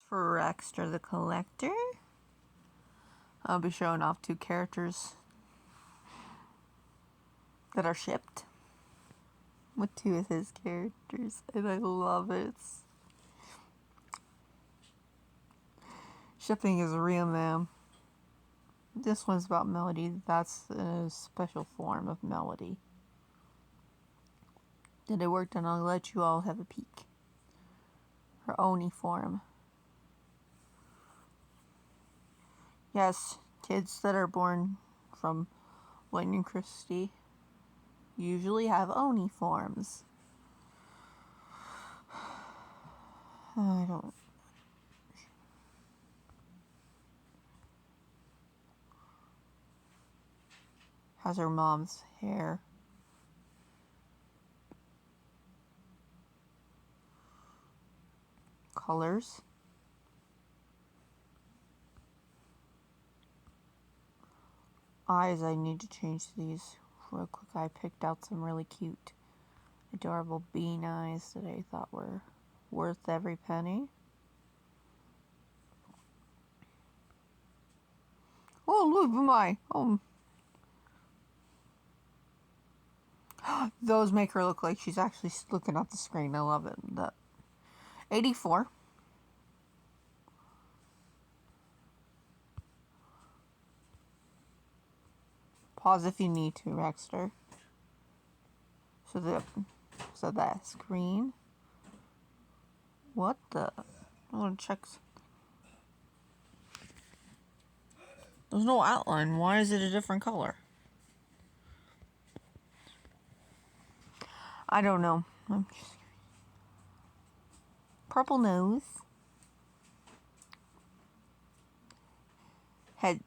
For Extra the Collector, I'll be showing off 2 characters that are shipped with 2 of his characters, and I love it. Shipping is real, man. This one's about Melody. That's a special form of Melody that I worked on. I'll let you all have a peek. Her Oni form. Yes, kids that are born from Lightning Christie usually have Oni forms. I don't... Has her mom's hair. Colors. Eyes, I need to change these real quick. I picked out some really cute, adorable bean eyes that I thought were worth every penny. Oh, look, my! Oh. Those make her look like she's actually looking at the screen. I love it. That 84. Pause if you need to, Rexter. So that screen. What the? I want to check. There's no outline. Why is it a different color? I don't know. I'm just... Purple nose.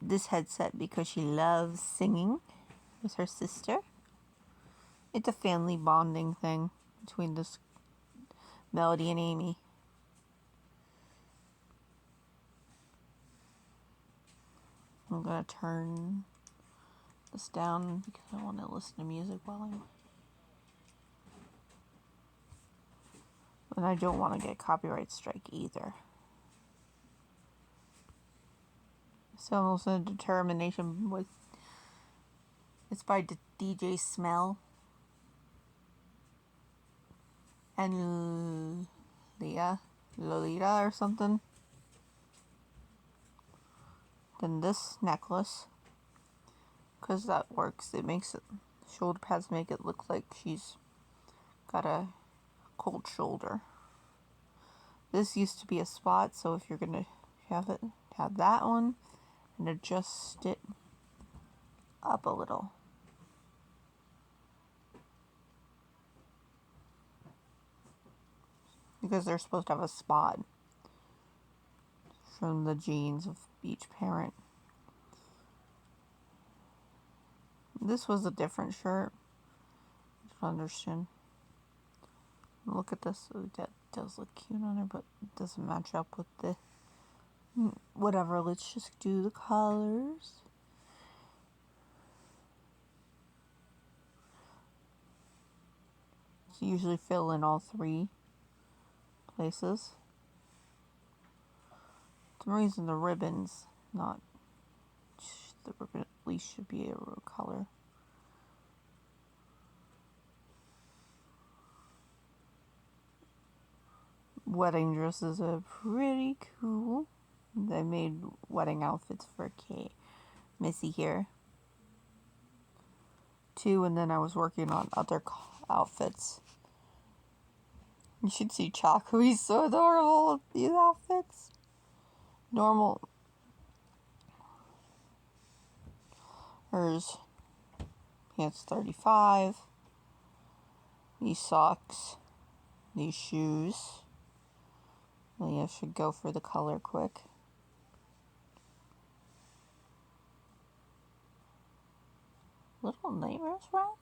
This headset because she loves singing with her sister. It's a family bonding thing between this Melody and Amy. I'm gonna turn this down because I want to listen to music while I'm... And I don't want to get copyright strike either. So also Determination with... It's by DJ Smell and Lolita or something. Then this necklace, because that works. It makes it, shoulder pads make it look like she's got a cold shoulder. This used to be a spot, so if you're gonna have it, have that one and adjust it up a little. Because they're supposed to have a spot from the genes of each parent. This was a different shirt. I don't understand. Look at this. Ooh, that does look cute on her, but it doesn't match up with the... Whatever, let's just do the colors. So usually fill in all 3 places. For some reason the ribbon's not... The ribbon at least should be a real color. Wedding dresses are pretty cool. They made wedding outfits for Missy here too, and then I was working on other outfits. You should see Choco. He's so adorable with these outfits. Normal. Hers pants 35. These socks. These shoes. Leah should go for the color quick. Little Nightmares round?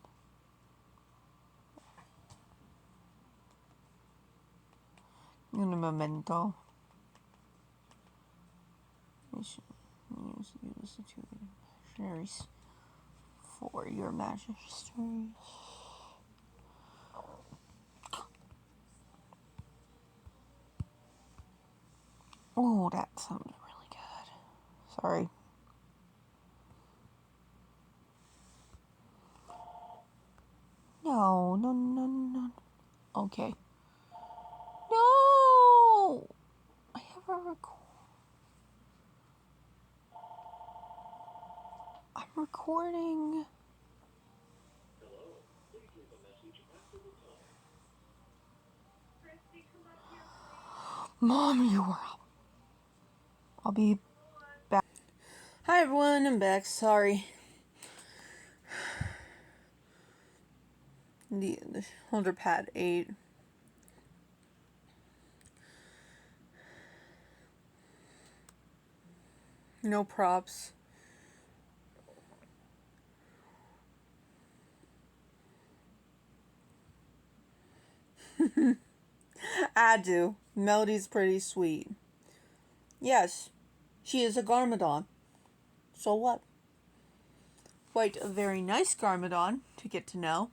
In a memento. You should use the 2 imagineries for your magistraries. Oh, that sounds really good. Sorry. No, no, no, no. Okay. No! I have a I'm recording. Mom, you were up. I'll be back. Hi everyone, I'm back. Sorry. The shoulder pad ate. No props. I do. Melody's pretty sweet. Yes, she is a Garmadon. So what? Quite a very nice Garmadon to get to know.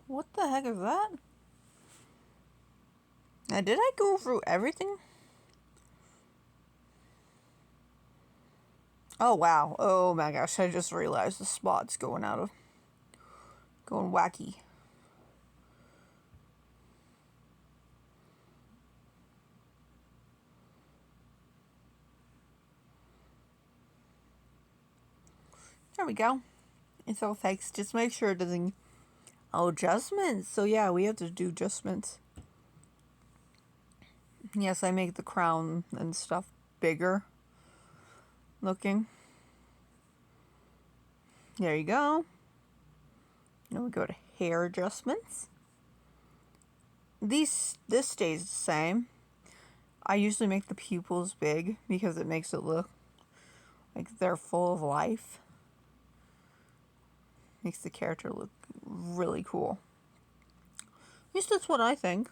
What the heck is that? Now, did I go through everything? Oh, wow. Oh my gosh, I just realized the spot's going wacky. There we go. It's all fixed. Just make sure it doesn't... Oh, adjustments. So yeah, we have to do adjustments. Yes, I make the crown and stuff bigger looking. There you go. Now we go to hair adjustments. This stays the same. I usually make the pupils big because it makes it look like they're full of life. Makes the character look really cool. At least that's what I think.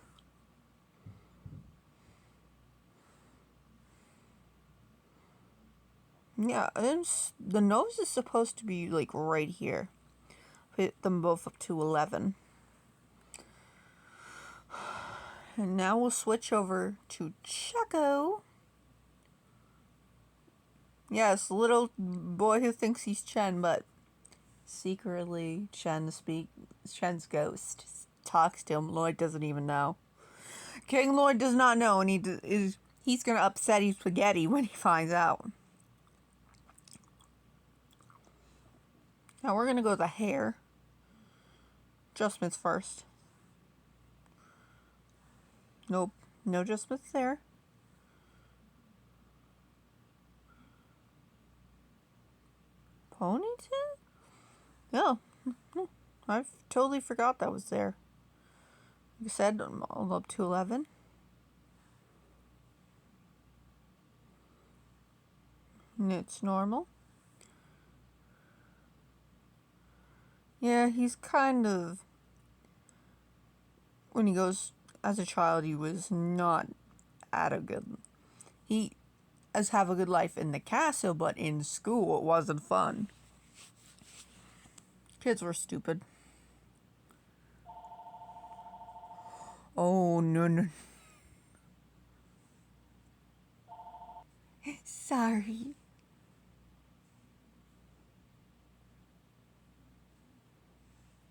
Yeah, the nose is supposed to be like right here. Put them both up to 11. And now we'll switch over to Choco. Yes, little boy who thinks he's Chen, but secretly Chen's ghost talks to him. Lloyd doesn't even know. King Lloyd does not know, and he's gonna upset his spaghetti when he finds out. Now we're gonna go with the hair adjustments first. Nope, no adjustments there. Ponytail? Oh, I totally forgot that was there. Like I said, I'm all up to 11. And it's normal. Yeah, he's kind of... When he goes... As a child, he was not at a good... He does have a good life in the castle, but in school it wasn't fun. Kids were stupid. Oh, no. Sorry.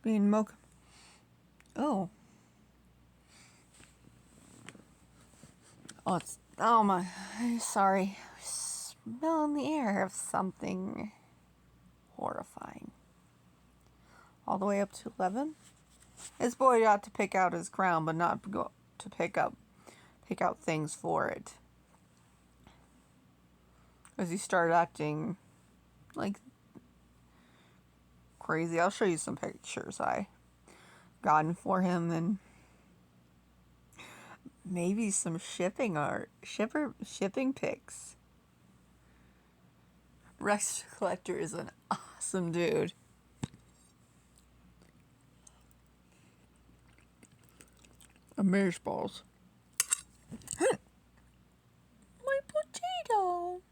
Being mocha. Oh. Oh my. Sorry. Smell in the air of something horrifying. All the way up to 11. This boy got to pick out his crown, but not go to pick out things for it. As he started acting like crazy. I'll show you some pictures I gotten for him, and maybe some shipping pics. Rex Collector is an awesome dude. Amaze balls. My potato.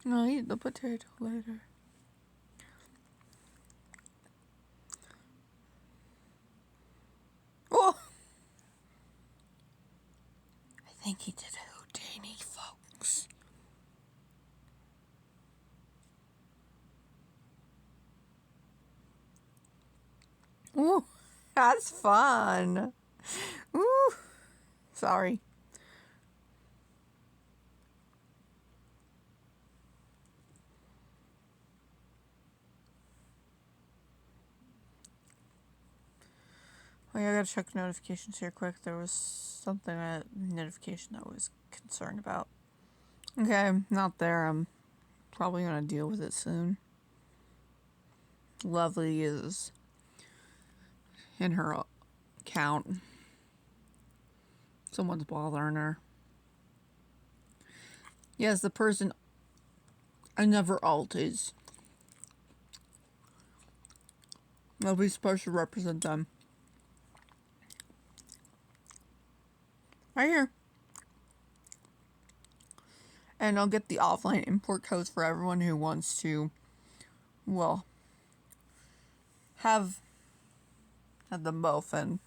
I'll eat the potato later. Oh! I think he did a Houdini, folks. Ooh, that's fun. Ooh, sorry. Oh yeah, I gotta check notifications here quick. There was something, a notification I was concerned about. Okay, not there. I'm probably gonna deal with it soon. Lovely is in her account. Someone's bothering her. Yes, the person I never alt is. Nobody's supposed to represent them. Right here. And I'll get the offline import codes for everyone who wants to, well, have them both. And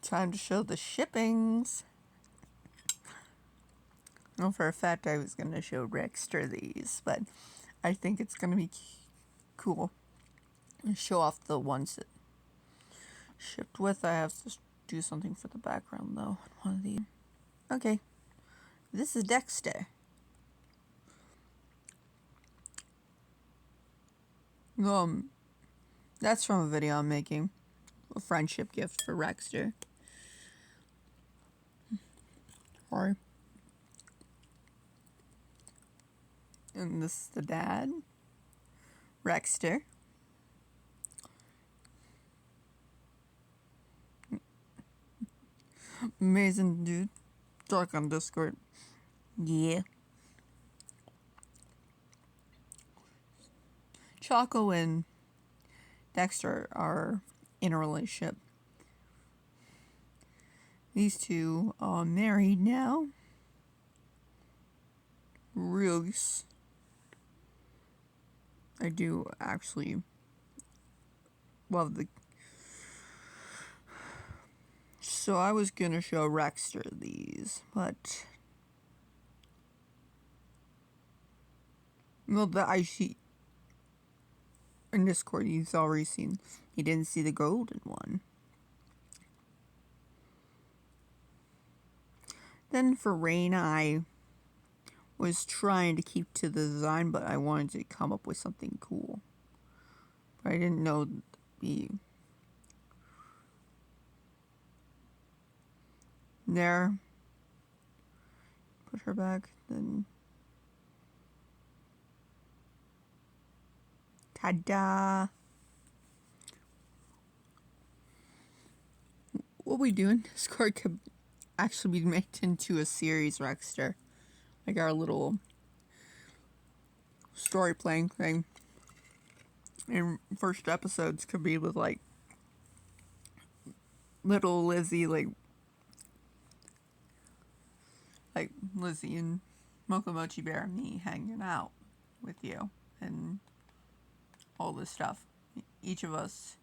time to show the shippings. Well, for a fact, I was going to show Rexter these, but I think it's going to be cool. Show off the ones that shipped with. I have to do something for the background, though. One of these. Okay. This is Dexter. That's from a video I'm making. A friendship gift for Rexter. Sorry. And this is the dad. Rexter. Amazing dude. Talk on Discord. Yeah. Choco and Dexter are in a relationship. These two are married now. Really, I do actually love the. So I was gonna show Rexter these, but well, the I see in Discord he's already seen. He didn't see the golden one. Then for Rain, I was trying to keep to the design, but I wanted to come up with something cool. But I didn't know the. There. Put her back, then. Ta-da! What we do in Discord could actually be made into a series, Rexter. Like our little story playing thing. And first episodes could be with like little Lizzie, like Lizzie and Mocha Mochi Bear and me hanging out with you and all this stuff. Each of us.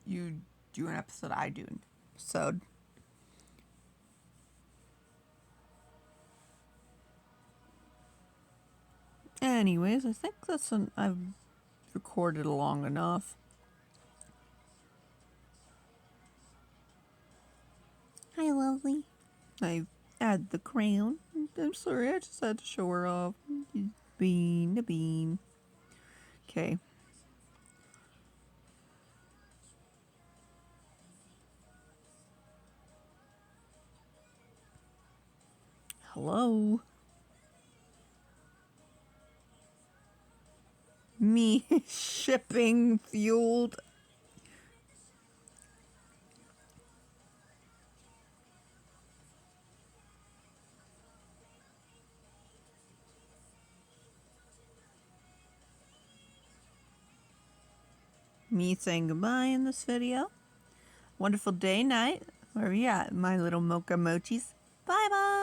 You do an episode, I do an episode. Anyways, I think I've recorded long enough. Hi, lovely. I add the crown. I'm sorry, I just had to show her off. Bean, the bean. Okay. Hello. Me shipping fueled. Me saying goodbye in this video. wonderful day, night, wherever you at, my little mocha mochis. Bye-bye.